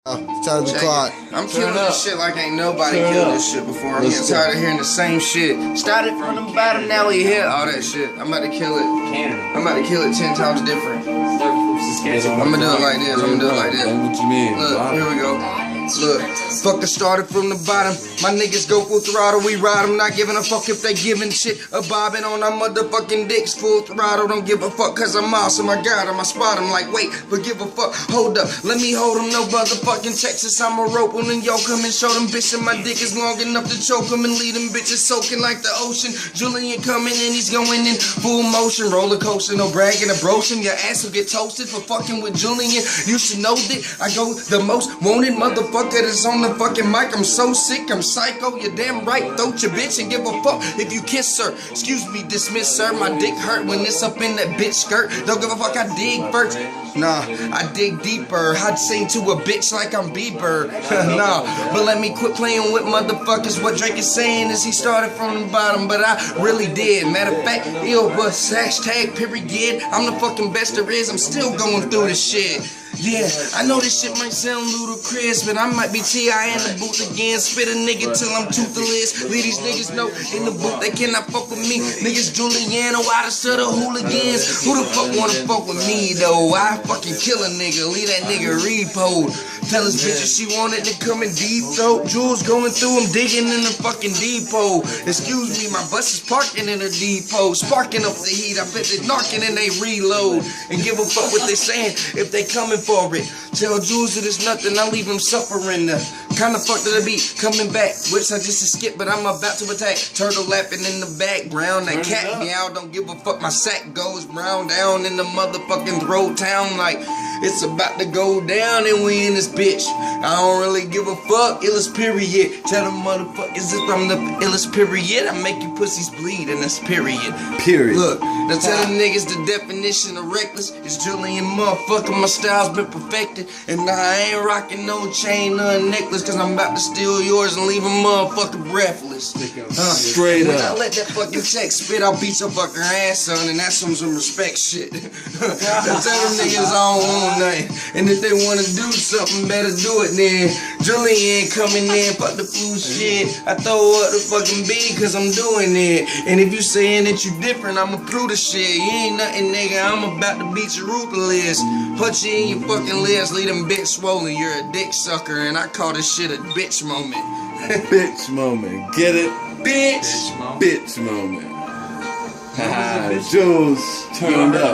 Time to be quiet. I'm killing this shit like ain't nobody killed this shit before. I'm getting tired of hearing the same shit. Started from the bottom, now we here. All that shit. I'm about to kill it. I'm about to kill it 10 times different. I'm gonna do it like this. I'm gonna do it like this. What you mean? Look, here we go. Look, fucker started from the bottom. My niggas go full throttle, we ride them. Not giving a fuck if they giving shit a bobbing on our motherfucking dicks. Full throttle, don't give a fuck cause I'm awesome. I got them, I spot them like wait, but give a fuck. Hold up, let me hold them. No motherfucking Texas, I'm a rope on and yoke them and show them bitches my dick is long enough to choke them and leave them bitches soaking like the ocean. Julian coming in, he's going in full motion. Roller coaster, no bragging or broaching. Your ass will get toasted for fucking with Julian. You should know that I go the most wanted motherfucker that's on the fucking mic. I'm so sick, I'm psycho. You're damn right, throw your bitch and give a fuck if you kiss her. Excuse me, dismiss her. My dick hurt when it's up in that bitch skirt. Don't give a fuck, I dig first. Nah, I dig deeper. I'd sing to a bitch like I'm Bieber. Nah, but let me quit playing with motherfuckers. What Drake is saying is he started from the bottom, but I really did. Matter of fact, yo, but hashtag period. I'm the fucking best there is. I'm still going through this shit. Yeah, I know this shit might sound ludicrous, but I might be T.I. in the booth again. Spit a nigga till I'm toothless. Leave these niggas know in the booth they cannot fuck with me. Niggas Juliano out of the hooligans. Who the fuck wanna fuck with me though? I fucking kill a nigga, leave that nigga repo. Tell his bitches she wanted to come in deep throat. Jules going through, I'm digging in the fucking depot. Excuse me, my bus is parking in a depot. Sparking up the heat, I bet they narking and they reload. And give a fuck what they saying if they coming for it. Tell Jules that it's nothing, I leave him suffering. Kinda fucked to the beat, coming back. Which I just skip, but I'm about to attack. Turtle laughing in the background. That cat meow, don't give a fuck. My sack goes brown down in the motherfucking throat town like it's about to go down and we in this bitch. I don't really give a fuck, illest period. Tell them motherfuckers if I'm the illest period. I make you pussies bleed and that's period. Period. Look, now tell them niggas the definition of reckless is Julian motherfucker. My style's been perfected. And nah, I ain't rocking no chain or necklace cause I'm about to steal yours and leave a motherfucker breathless. Straight when up. I let that fucking check spit, I'll beat your fucking ass, son, and that's some respect shit. Now tell them niggas I don't want nothing. And if they wanna do something, better do it then. Julian coming in, fuck the food shit. I throw up the fucking beat cause I'm doing it. And if you saying that you different, I'ma prove the shit. You ain't nothing, nigga, I'm about to beat your ruthless. Put you in your fucking list, leave them bitch swollen. You're a dick sucker, and I call this shit a bitch moment. Bitch moment. Get it? Bitch. Bitch moment. Haha, Jules turned up.